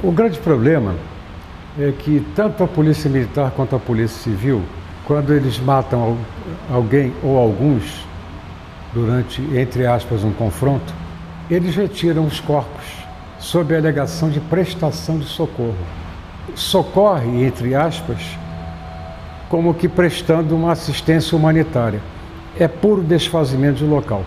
O grande problema é que tanto a polícia militar quanto a polícia civil, quando eles matam alguém ou alguns durante, entre aspas, um confronto, eles retiram os corpos sob a alegação de prestação de socorro. Socorre, entre aspas, como que prestando uma assistência humanitária. É puro desfazimento de local.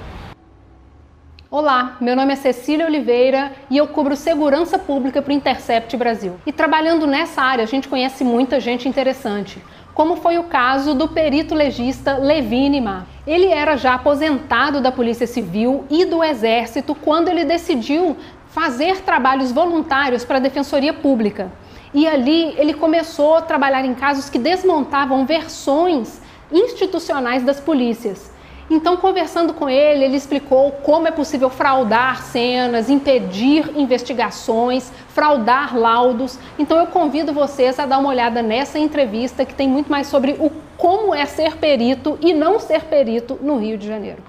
Olá, meu nome é Cecília Oliveira e eu cubro segurança pública para o Intercept Brasil. E trabalhando nessa área a gente conhece muita gente interessante, como foi o caso do perito legista Levine Mar. Ele era já aposentado da Polícia Civil e do Exército quando ele decidiu fazer trabalhos voluntários para a Defensoria Pública. E ali ele começou a trabalhar em casos que desmontavam versões institucionais das polícias. Então, conversando com ele, ele explicou como é possível fraudar cenas, impedir investigações, fraudar laudos. Então, eu convido vocês a dar uma olhada nessa entrevista que tem muito mais sobre como é ser perito e não ser perito no Rio de Janeiro.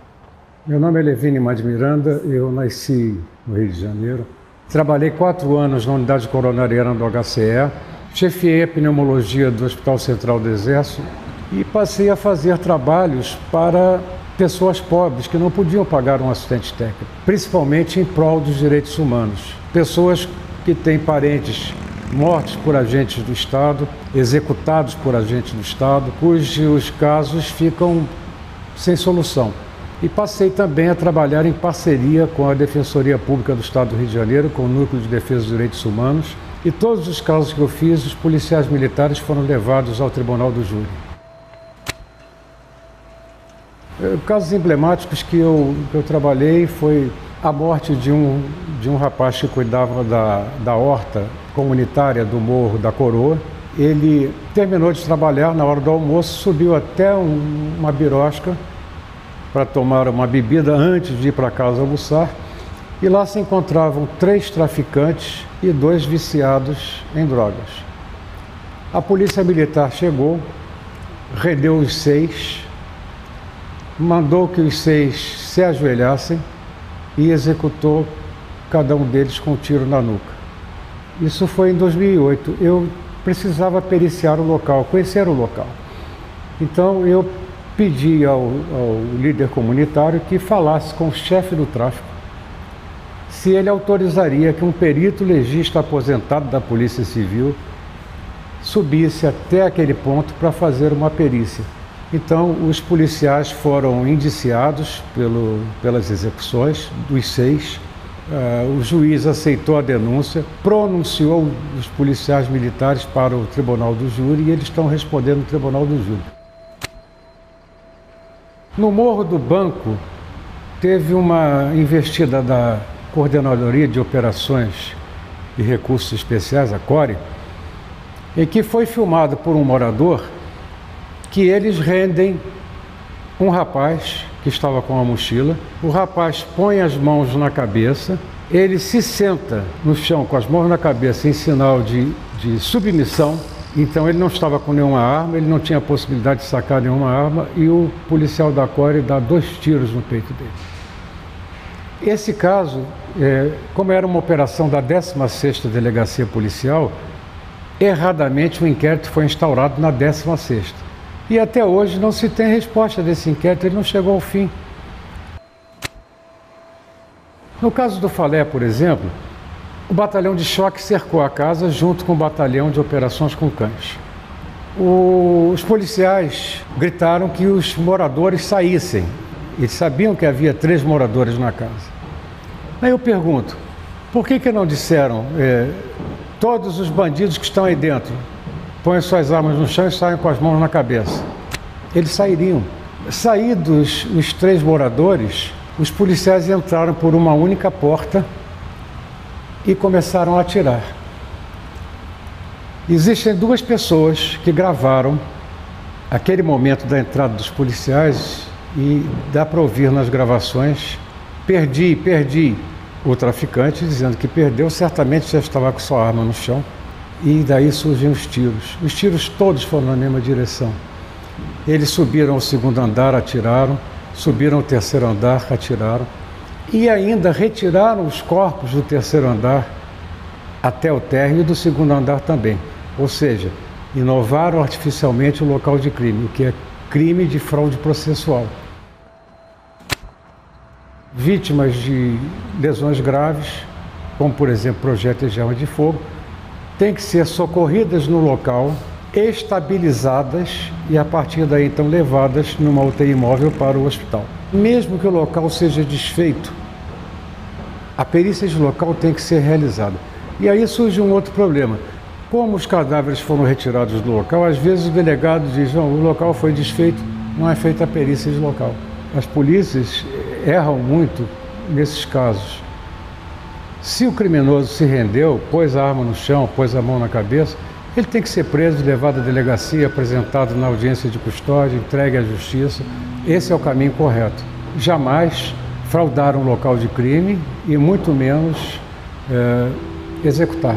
Meu nome é Levine Mar de Miranda, eu nasci no Rio de Janeiro. Trabalhei 4 anos na unidade coronariana do HCE, chefiei a pneumologia do Hospital Central do Exército e passei a fazer trabalhos para pessoas pobres que não podiam pagar um assistente técnico, principalmente em prol dos direitos humanos. Pessoas que têm parentes mortos por agentes do Estado, executados por agentes do Estado, cujos casos ficam sem solução. E passei também a trabalhar em parceria com a Defensoria Pública do Estado do Rio de Janeiro, com o Núcleo de Defesa dos Direitos Humanos, e todos os casos que eu fiz, os policiais militares foram levados ao Tribunal do Júri. Casos emblemáticos que eu trabalhei foi a morte de um rapaz que cuidava da horta comunitária do Morro da Coroa. Ele terminou de trabalhar na hora do almoço, subiu até uma birosca para tomar uma bebida antes de ir para casa almoçar, e lá se encontravam 3 traficantes e 2 viciados em drogas. A polícia militar chegou, rendeu os 6, mandou que os 6 se ajoelhassem e executou cada um deles com um tiro na nuca. Isso foi em 2008. Eu precisava periciar o local, conhecer o local. Então eu pedi ao líder comunitário que falasse com o chefe do tráfico se ele autorizaria que um perito legista aposentado da Polícia Civil subisse até aquele ponto para fazer uma perícia. Então, os policiais foram indiciados pelas execuções dos 6. O juiz aceitou a denúncia, pronunciou os policiais militares para o Tribunal do Júri e eles estão respondendo no Tribunal do Júri. No Morro do Banco, teve uma investida da Coordenadoria de Operações e Recursos Especiais, a CORE, em que foi filmado por um morador que eles rendem um rapaz que estava com uma mochila. O rapaz põe as mãos na cabeça, ele se senta no chão com as mãos na cabeça em sinal de submissão. Então ele não estava com nenhuma arma, ele não tinha possibilidade de sacar nenhuma arma e o policial da CORE dá 2 tiros no peito dele. Esse caso, como era uma operação da 16ª Delegacia Policial, erradamente o inquérito foi instaurado na 16ª. E até hoje não se tem resposta desse inquérito, ele não chegou ao fim. No caso do Falé, por exemplo, o batalhão de choque cercou a casa junto com o batalhão de operações com cães. Os policiais gritaram que os moradores saíssem. Eles sabiam que havia 3 moradores na casa. Aí eu pergunto, por que não disseram todos os bandidos que estão aí dentro põem suas armas no chão e saem com as mãos na cabeça? Eles sairiam. Saídos os 3 moradores, os policiais entraram por uma única porta e começaram a atirar. Existem 2 pessoas que gravaram aquele momento da entrada dos policiais e dá para ouvir nas gravações: perdi. O traficante dizendo que perdeu, certamente já estava com sua arma no chão. E daí surgiam os tiros. Os tiros todos foram na mesma direção. Eles subiram ao 2º andar, atiraram. Subiram ao 3º andar, atiraram. E ainda retiraram os corpos do 3º andar até o térreo do segundo andar também. Ou seja, inovaram artificialmente o local de crime, o que é crime de fraude processual. Vítimas de lesões graves, como por exemplo projéteis de arma de fogo, têm que ser socorridas no local, estabilizadas e a partir daí então levadas numa UTI móvel para o hospital. Mesmo que o local seja desfeito, a perícia de local tem que ser realizada. E aí surge um outro problema. Como os cadáveres foram retirados do local, às vezes o delegado diz, não, o local foi desfeito, não é feita a perícia de local. As polícias erram muito nesses casos. Se o criminoso se rendeu, pôs a arma no chão, pôs a mão na cabeça, ele tem que ser preso, levado à delegacia, apresentado na audiência de custódia, entregue à justiça. Esse é o caminho correto. Jamais fraudar um local de crime e muito menos executar.